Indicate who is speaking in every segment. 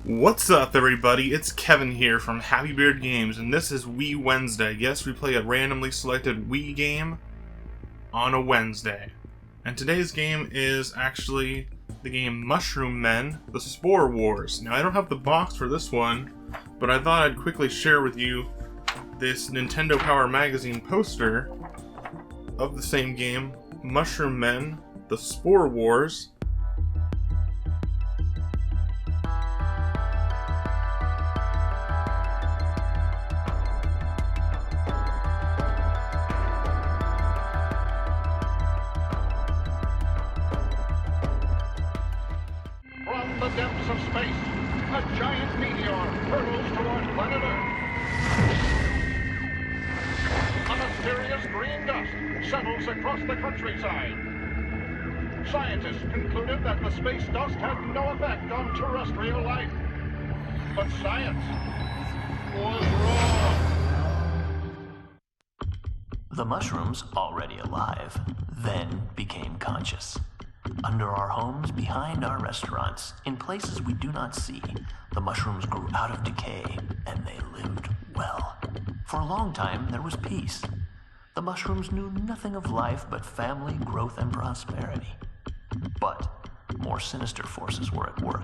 Speaker 1: What's up, everybody? It's Kevin here from Happy Beard Games, and this is Wii Wednesday. Yes, we play a randomly selected Wii game on a Wednesday. And today's game is actually the game Mushroom Men, the Spore Wars. Now, I don't have the box for this one, but I thought I'd quickly share with you this Nintendo Power Magazine poster of the same game, Mushroom Men, the Spore Wars.
Speaker 2: From the depths of space, a giant meteor hurtles toward planet Earth. A mysterious green dust settles across the countryside. Scientists concluded that the space dust had no effect on terrestrial life. But science was wrong.
Speaker 3: The mushrooms, already alive, then became conscious. Under our homes, behind our restaurants, in places we do not see, the mushrooms grew out of decay, and they lived well. For a long time, there was peace. The mushrooms knew nothing of life but family, growth, and prosperity. But more sinister forces were at work.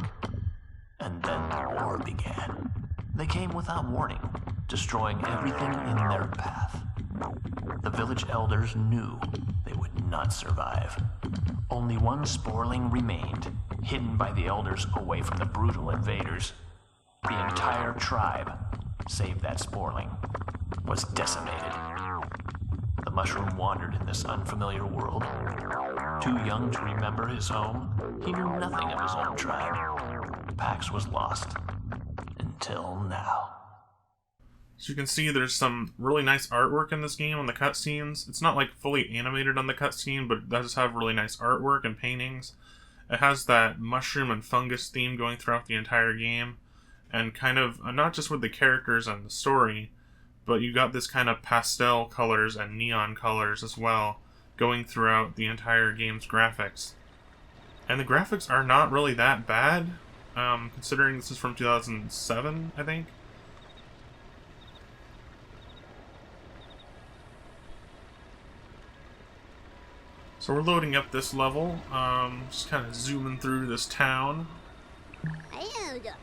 Speaker 3: And then the war began. They came without warning, destroying everything in their path. The village elders knew they would not survive. Only one sporling remained, hidden by the elders away from the brutal invaders. The entire tribe, save that sporling, was decimated. The mushroom wandered in this unfamiliar world. Too young to remember his home, he knew nothing of his own tribe. Pax was lost. Until now.
Speaker 1: As you can see, there's some really nice artwork in this game on the cutscenes. It's not like fully animated on the cutscene, but it does have really nice artwork and paintings. It has that mushroom and fungus theme going throughout the entire game, and kind of, not just with the characters and the story, but you got this kind of pastel colors and neon colors as well, going throughout the entire game's graphics. And the graphics are not really that bad, considering this is from 2007, I think. So we're loading up this level, just kind of zooming through this town.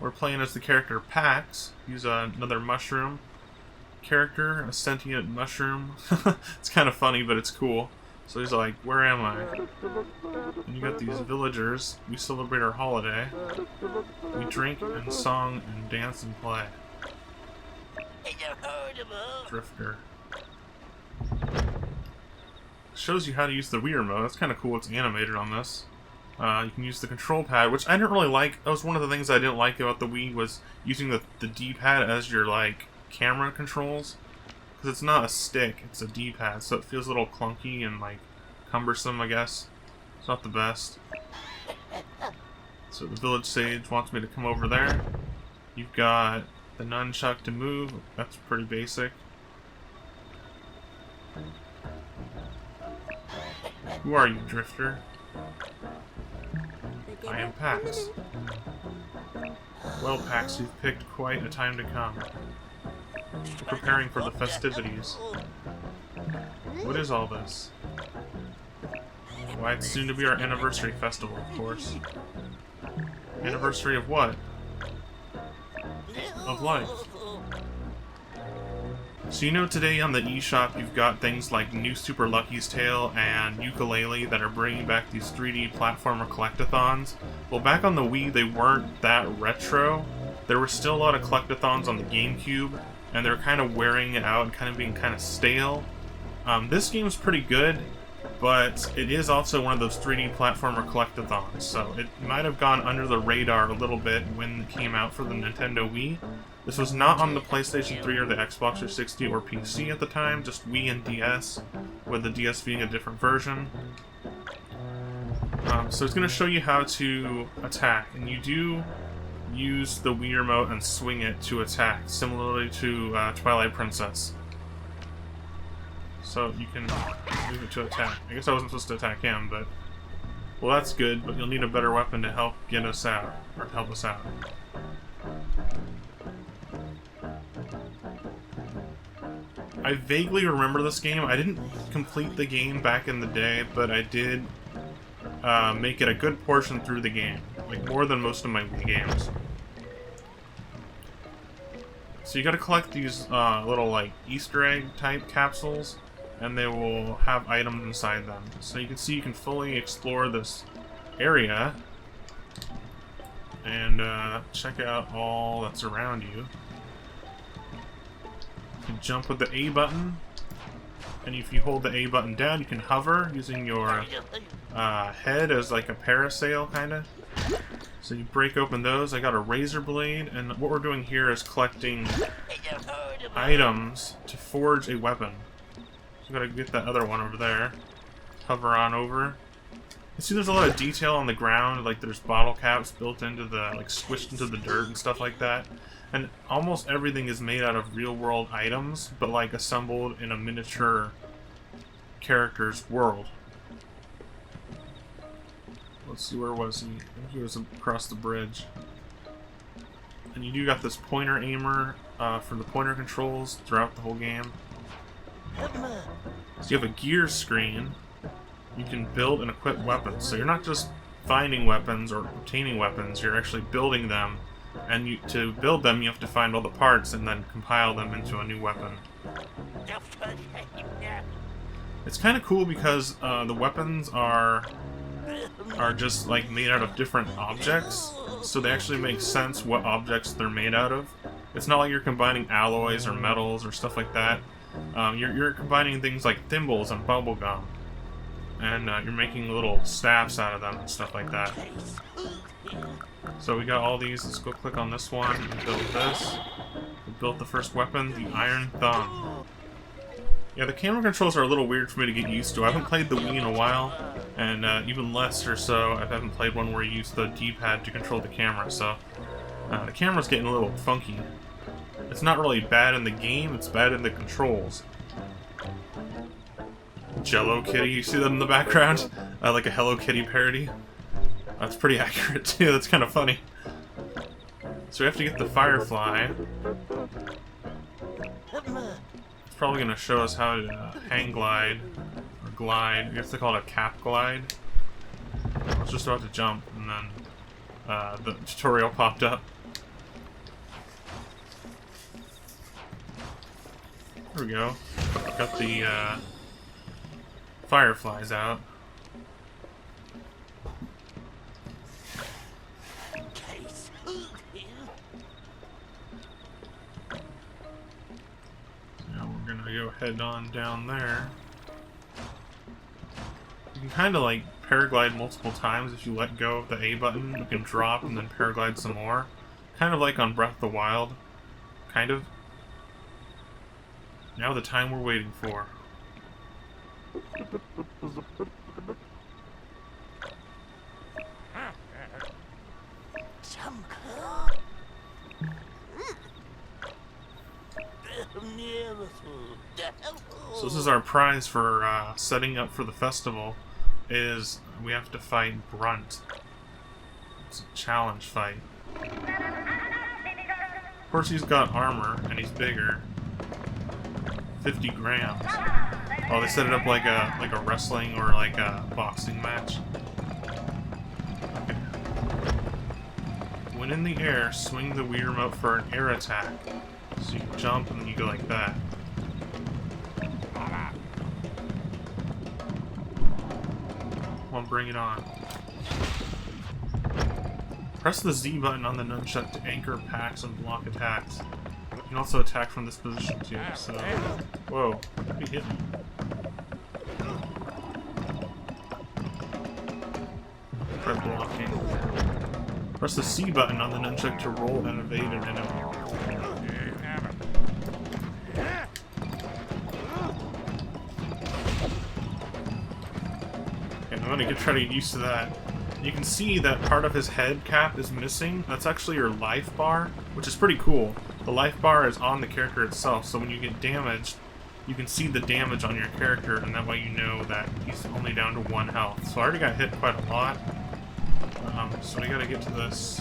Speaker 1: We're playing as the character Pax. He's another mushroom character, a sentient mushroom. It's kind of funny, but it's cool. So he's like, where am I? And you got these villagers. We celebrate our holiday. We drink and song and dance and play. Drifter. Shows you how to use the Wii remote. That's kind of cool. It's animated on this. You can use the control pad, which I didn't really like. That was one of the things I didn't like about the Wii, was using the D-pad as your camera controls, because it's not a stick, it's a D-pad, so it feels a little clunky and cumbersome, I guess. It's not the best. So the village sage wants me to come over there. You've got the nunchuck to move. That's pretty basic. Who are you, Drifter? I am Pax. Well, Pax, you've picked quite a time to come. We're preparing for the festivities. What is all this? Why, it's soon to be our anniversary festival, of course. Anniversary of what? Of life. So you know, today on the eShop you've got things like New Super Lucky's Tale and Ukulele that are bringing back these 3D platformer collectathons. Well, back on the Wii they weren't that retro. There were still a lot of collectathons on the GameCube, and they're kind of wearing it out and kind of being kind of stale. This game's pretty good, but it is also one of those 3D platformer collectathons, so it might have gone under the radar a little bit when it came out for the Nintendo Wii. This was not on the PlayStation 3 or the Xbox 360 or PC at the time, just Wii and DS, with the DS being a different version. So it's going to show you how to attack, and you do use the Wii remote and swing it to attack, similarly to Twilight Princess. So you can move it to attack. I guess I wasn't supposed to attack him, but Well, that's good, but you'll need a better weapon to help get us out, or help us out. I vaguely remember this game. I didn't complete the game back in the day, but I did make it a good portion through the game. Like, more than most of my Wii games. So you gotta collect these little, like, Easter egg type capsules, and they will have items inside them. So you can see you can fully explore this area and check out all that's around you. You can jump with the A button, and if you hold the A button down, you can hover using your head as like a parasail, kinda. So you break open those. I got a razor blade, and what we're doing here is collecting items to forge a weapon. So gotta get that other one over there. Hover on over. You see there's a lot of detail on the ground, like there's bottle caps built into the, like squished into the dirt and stuff like that. And almost everything is made out of real world items, but like assembled in a miniature character's world. Let's see, where was he? I think he was across the bridge. And you do got this pointer aimer for the pointer controls throughout the whole game. So you have a gear screen. You can build and equip weapons. So you're not just finding weapons or obtaining weapons, you're actually building them. And to build them, you have to find all the parts and then compile them into a new weapon. It's kind of cool because the weapons are just like made out of different objects, so they actually make sense what objects they're made out of. It's not like you're combining alloys or metals or stuff like that. You're combining things like thimbles and bubblegum, and you're making little staffs out of them and stuff like that. So we got all these. Let's go click on this one and build this. We built the first weapon, the Iron Thumb. Yeah, the camera controls are a little weird for me to get used to. I haven't played the Wii in a while, and even less or so, I haven't played one where you use the D-pad to control the camera, so the camera's getting a little funky. It's not really bad in the game, it's bad in the controls. Jello Kitty, you see that in the background? Like a Hello Kitty parody. That's pretty accurate too, that's kind of funny. So we have to get the Firefly. It's probably going to show us how to hang glide, or glide. We have to call it a cap glide. I was just about to jump, and then the tutorial popped up. There we go. Got the Fireflies out. Go head on down there. You can kind of like paraglide multiple times if you let go of the A button. You can drop and then paraglide some more. Kind of like on Breath of the Wild. Kind of. Now the time we're waiting for. So this is our prize for setting up for the festival, is we have to fight Brunt. It's a challenge fight. Of course he's got armor, and he's bigger. 50 grams. Oh, they set it up like a wrestling or like a boxing match. Okay. When in the air, swing the Wii remote for an air attack. So you jump and then you go like that. Come on, bring it on. Press the Z button on the nunchuck to anchor packs and block attacks. You can also attack from this position too, so... Whoa, he hit me. Try blocking. Press the C button on the nunchuck to roll and evade an enemy. I'm gonna try to get used to that. You can see that part of his head cap is missing. That's actually your life bar, which is pretty cool. The life bar is on the character itself, so when you get damaged, you can see the damage on your character, and that way you know that he's only down to 1 health. So I already got hit quite a lot. So we gotta get to this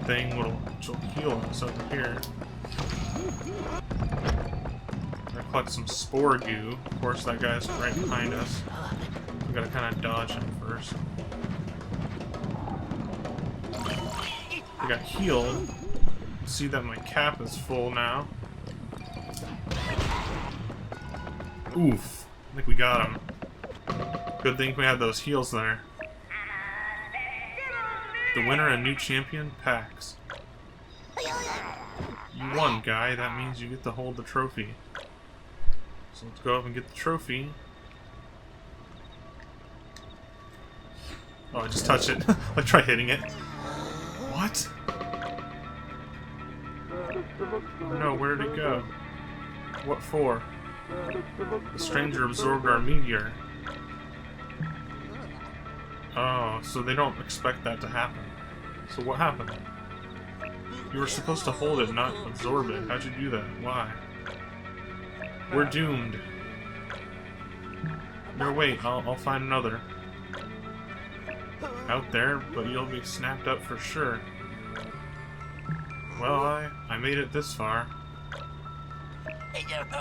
Speaker 1: thing which will heal us over here. We're gonna collect some spore goo. Of course, that guy's right behind us. We gotta kind of dodge him first. I got healed. See that my cap is full now. Oof. I think we got him. Good thing we had those heals there. The winner and new champion, PAX. You won, guy. That means you get to hold the trophy. So let's go up and get the trophy. Oh, I just touched it. Like, try hitting it. What? Oh no, where did it go? What for? The stranger absorbed our meteor. Oh, so they don't expect that to happen. So what happened? You were supposed to hold it, not absorb it. How'd you do that? Why? We're doomed. No, wait, I'll find another. Out there, but you'll be snapped up for sure. Well, I made it this far.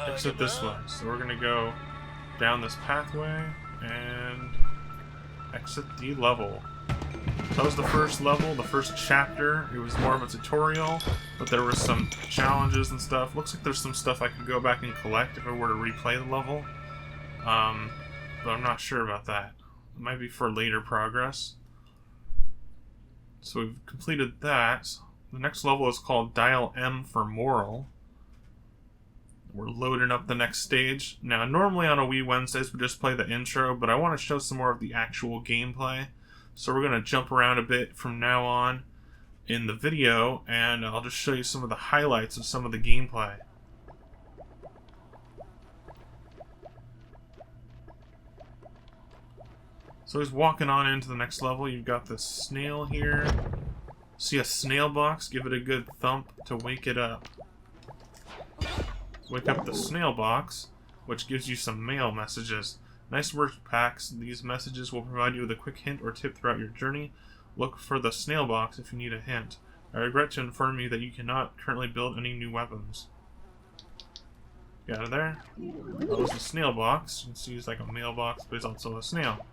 Speaker 1: Exit this way. So we're gonna go down this pathway and exit the level. That was the first level, the first chapter. It was more of a tutorial, but there were some challenges and stuff. Looks like there's some stuff I could go back and collect if I were to replay the level. But I'm not sure about that. It might be for later progress. So we've completed that. The next level is called Dial M for Moral. We're loading up the next stage. Now, normally on a Wii Wednesdays we just play the intro, but I want to show some more of the actual gameplay. So we're going to jump around a bit from now on in the video, and I'll just show you some of the highlights of some of the gameplay. So he's walking on into the next level. You've got this snail here. See a snail box? Give it a good thump to wake it up. Wake up the snail box, which gives you some mail messages. Nice work, PAX. These messages will provide you with a quick hint or tip throughout your journey. Look for the snail box if you need a hint. I regret to inform you that you cannot currently build any new weapons. Get out of there. That was the snail box. You can see it's like a mailbox, but it's also a snail.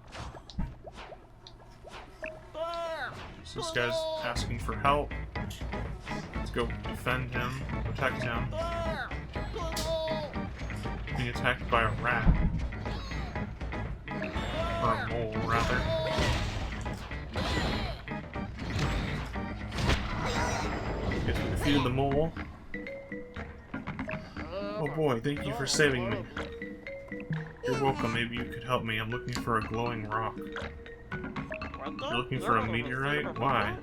Speaker 1: So this guy's asking for help. Let's go defend him, protect him. Being attacked by a rat. Or a mole, rather. Defeated the mole. Oh boy, thank you for saving me. You're welcome, maybe you could help me. I'm looking for a glowing rock. You're looking for a meteorite? Why?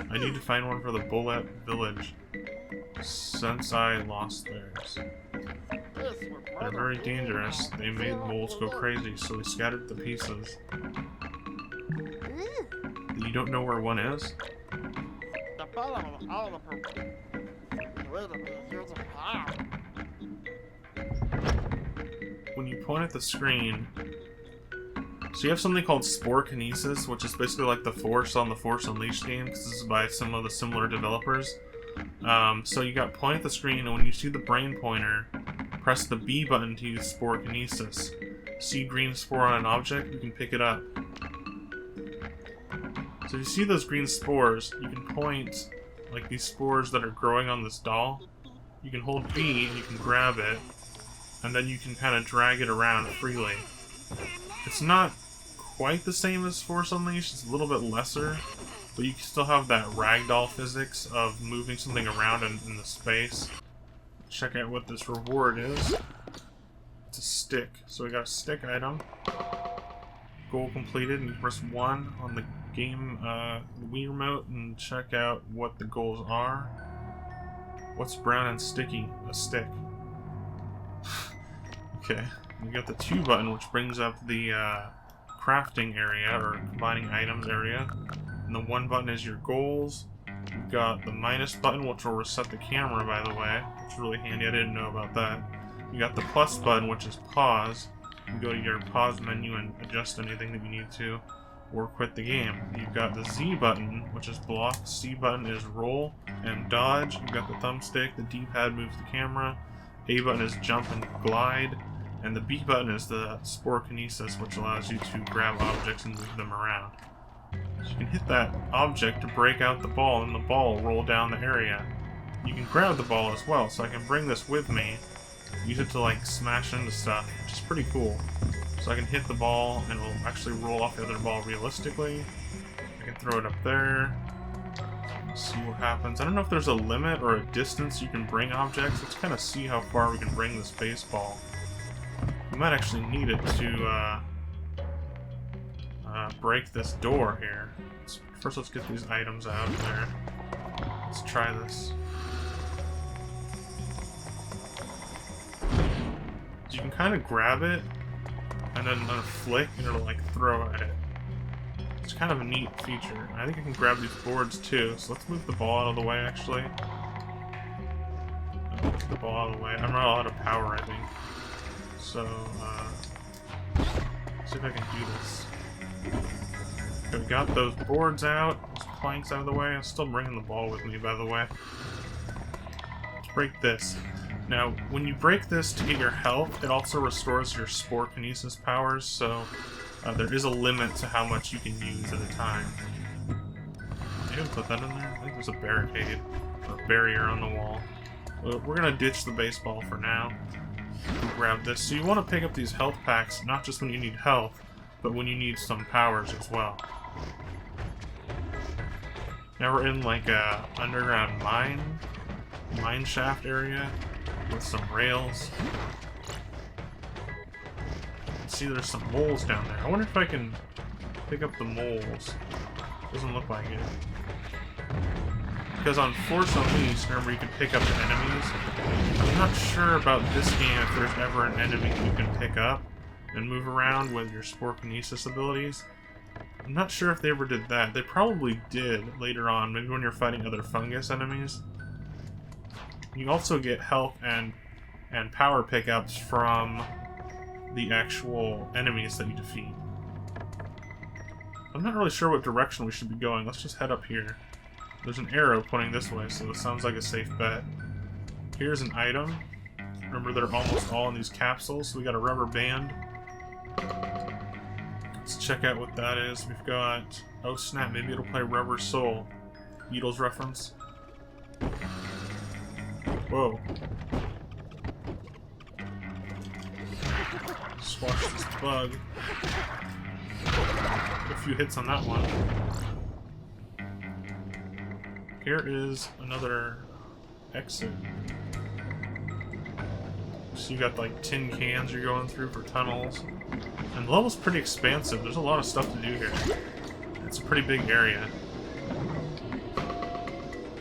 Speaker 1: I need to find one for the Bullet Village, since I lost theirs. They're very dangerous. They made moles go crazy, so we scattered the pieces. You don't know where one is? When you point at the screen, so you have something called Spore Kinesis, which is basically like the Force on the Force Unleashed game, because this is by some of the similar developers. So you got point at the screen, and when you see the brain pointer, press the B button to use Spore Kinesis. See green spore on an object, you can pick it up. So if you see those green spores, you can point, like these spores that are growing on this doll. You can hold B and you can grab it, and then you can kind of drag it around freely. It's not quite the same as Force Unleashed, it's a little bit lesser, but you can still have that ragdoll physics of moving something around in the space. Check out what this reward is. It's a stick. So we got a stick item. Goal completed, and you press 1 on the game Wii remote and check out what the goals are. What's brown and sticky? A stick. Okay. You got the 2 button, which brings up the crafting area, or combining items area. And the 1 button is your goals. You've got the minus button, which will reset the camera, by the way. It's really handy, I didn't know about that. You got the plus button, which is pause. You can go to your pause menu and adjust anything that you need to, or quit the game. You've got the Z button, which is block. C button is roll. and dodge. You've got the thumbstick, the D-pad moves the camera, A button is jump and glide, and the B button is the Spore Kinesis, which allows you to grab objects and move them around. So you can hit that object to break out the ball, and the ball will roll down the area. You can grab the ball as well, so I can bring this with me, use it to like smash into stuff, which is pretty cool. So I can hit the ball and it'll actually roll off the other ball realistically. I can throw it up there. See what happens. I don't know if there's a limit or a distance you can bring objects. Let's kind of see how far we can bring this baseball. We might actually need it to break this door here. First, let's get these items out of there. Let's try this. So you can kind of grab it and then flick and it'll like throw at it. It's kind of a neat feature. I think I can grab these boards too, so let's move the ball out of the way actually. Move the ball out of the way. I'm not allowed to power, I think. So, see if I can do this. Okay, we got those boards out, those planks out of the way. I'm still bringing the ball with me, by the way. Let's break this. Now, when you break this to get your health, it also restores your Spore Kinesis powers, so there is a limit to how much you can use at a time. I didn't put that in there. I think there's a barricade, or a barrier on the wall. But we're gonna ditch the baseball for now. Grab this. So you want to pick up these health packs, not just when you need health, but when you need some powers as well. Now we're in like a underground mine shaft area with some rails. See, there's some moles down there. I wonder if I can pick up the moles. Doesn't look like it. Because unfortunately, remember, you can pick up the enemies. I'm not sure about this game if there's ever an enemy you can pick up and move around with your Spore Kinesis abilities. I'm not sure if they ever did that. They probably did later on, maybe when you're fighting other fungus enemies. You also get health and power pickups from the actual enemies that you defeat. I'm not really sure what direction we should be going. Let's just head up here. There's an arrow pointing this way, so this sounds like a safe bet. Here's an item. Remember, they're almost all in these capsules, so we got a rubber band. Let's check out what that is. We've got... oh snap, maybe it'll play Rubber Soul. Beatles reference. Whoa. Squash this bug. Get a few hits on that one. Here is another exit. So you got like tin cans you're going through for tunnels. And the level's pretty expansive. There's a lot of stuff to do here. It's a pretty big area.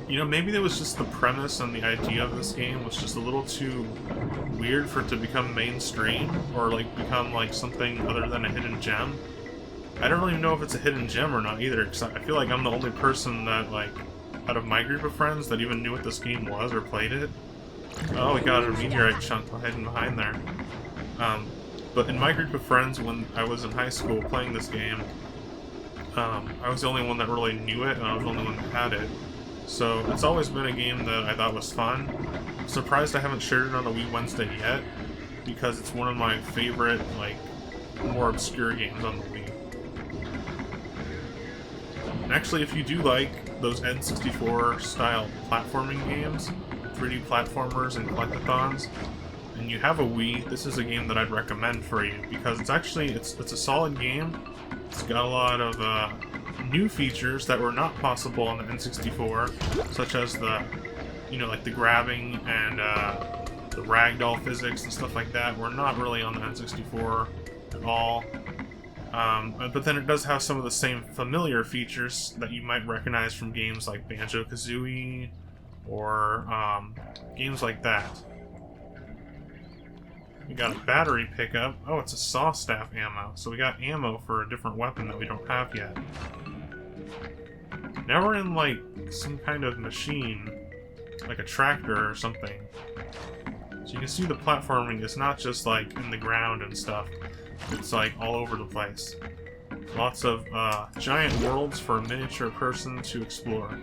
Speaker 1: You know, maybe that was just the premise and the idea of this game was just a little too weird for it to become mainstream or like become like something other than a hidden gem. I don't really know if it's a hidden gem or not either, because I feel like I'm the only person that like out of my group of friends that even knew what this game was or played it. Oh, we got a meteorite chunk hiding behind there. But in my group of friends, when I was in high school playing this game, I was the only one that really knew it, and I was the only one that had it. So it's always been a game that I thought was fun. I'm surprised I haven't shared it on a Wii Wednesday yet, because it's one of my favorite, like, more obscure games on the Wii. And actually, if you do like those N64 style platforming games, 3D platformers and collectathons, and you have a Wii, this is a game that I'd recommend for you, because it's actually, it's a solid game. It's got a lot of new features that were not possible on the N64, such as the, you know, like the grabbing and the ragdoll physics and stuff like that were not really on the N64 at all. But then it does have some of the same familiar features that you might recognize from games like Banjo-Kazooie or games like that. We got a battery pickup. Oh, it's a saw staff ammo. So we got ammo for a different weapon that we don't have yet. Now we're in like some kind of machine, like a tractor or something. So you can see the platforming is not just like in the ground and stuff. It's like all over the place. Lots of giant worlds for a miniature person to explore.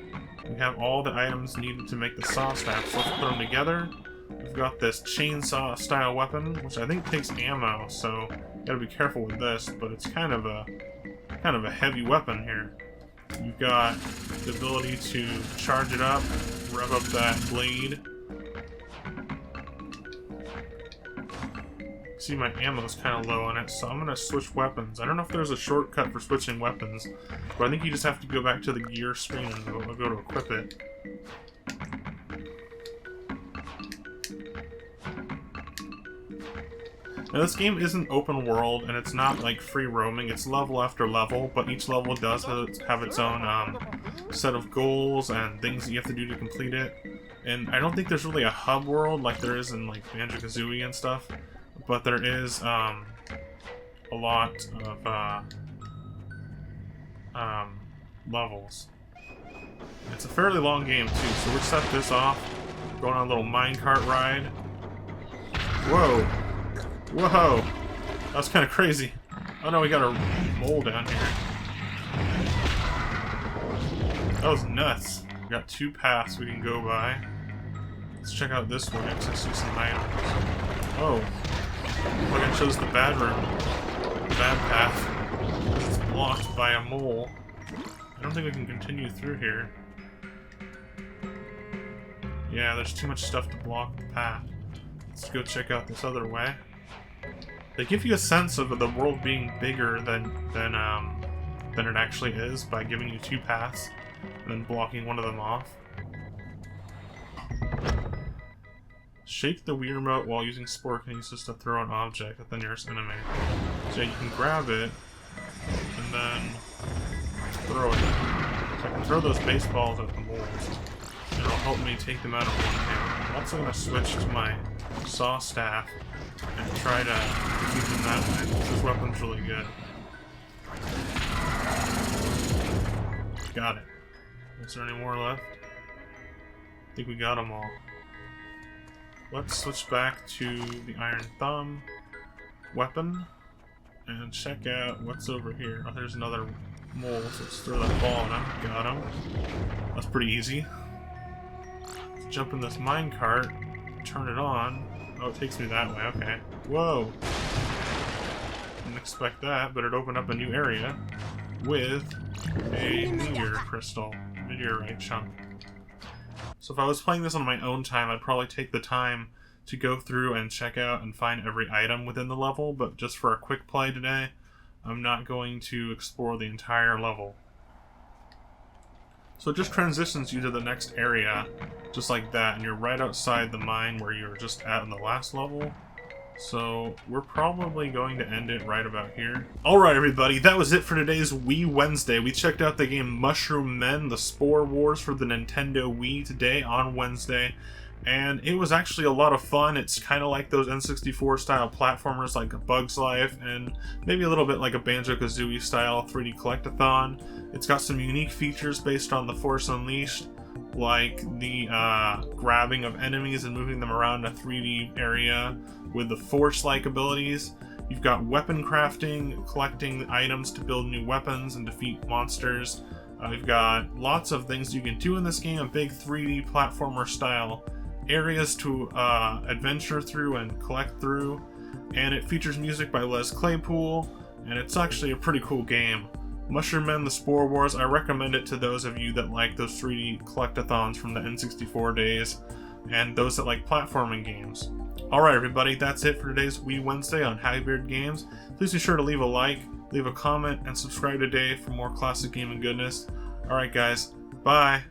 Speaker 1: We have all the items needed to make the saw staff, so let's put them together. We've got this chainsaw style weapon, which I think takes ammo, so you gotta be careful with this, but it's kind of a heavy weapon here. You've got the ability to charge it up, rev up that blade. See, my ammo's kind of low on it, so I'm gonna switch weapons. I don't know if there's a shortcut for switching weapons, but I think you just have to go back to the gear screen and go to equip it. Now, this game isn't open world, and it's not like free roaming. It's level after level, but each level does have its own set of goals and things that you have to do to complete it. And I don't think there's really a hub world like there is in like Banjo-Kazooie and stuff, but there is a lot of levels. It's a fairly long game too, so we'll set this off. Going on a little minecart ride. Whoa! Whoa! That was kind of crazy. Oh no, we got a mole down here. That was nuts. We got 2 paths we can go by. Let's check out this one. Let's see some items. Oh. Look, it shows the bad room. The bad path. Because it's blocked by a mole. I don't think we can continue through here. Yeah, there's too much stuff to block the path. Let's go check out this other way. They give you a sense of the world being bigger than it actually is by giving you 2 paths and then blocking one of them off. Shake the Wii remote while using Spore Kinesis to throw an object at the nearest enemy. So you can grab it and then throw it. So I can throw those baseballs at the moles, and it'll help me take them out of one hand. I'm also going to switch to my saw staff and try to keep them that way. This weapon's really good. Got it. Is there any more left? I think we got them all. Let's switch back to the Iron Thumb weapon and check out what's over here. Oh, there's another mole, so let's throw that ball at him. Got him. That's pretty easy. Let's jump in this minecart, turn it on. Oh, it takes me that way, okay. Whoa! Didn't expect that, but it opened up a new area with a meteor crystal, meteorite chunk. So if I was playing this on my own time, I'd probably take the time to go through and check out and find every item within the level, but just for a quick play today, I'm not going to explore the entire level. So it just transitions you to the next area, just like that, and you're right outside the mine where you were just at in the last level. So we're probably going to end it right about here. Alright everybody, that was it for today's Wii Wednesday. We checked out the game Mushroom Men, the Spore Wars for the Nintendo Wii today on Wednesday. And it was actually a lot of fun. It's kind of like those N64 style platformers like A Bug's Life and maybe a little bit like a Banjo-Kazooie style 3D collectathon. It's got some unique features based on The Force Unleashed, like the grabbing of enemies and moving them around a 3D area with the Force-like abilities. You've got weapon crafting, collecting items to build new weapons and defeat monsters. You've got lots of things you can do in this game, a big 3D platformer style areas to adventure through and collect through, and it features music by Les Claypool, and it's actually a pretty cool game. Mushroom Men, the Spore Wars, I recommend it to those of you that like those 3D collectathons from the N64 days, and those that like platforming games. Alright everybody, that's it for today's Wii Wednesday on Happybeard Games. Please be sure to leave a like, leave a comment, and subscribe today for more classic gaming goodness. Alright guys, bye!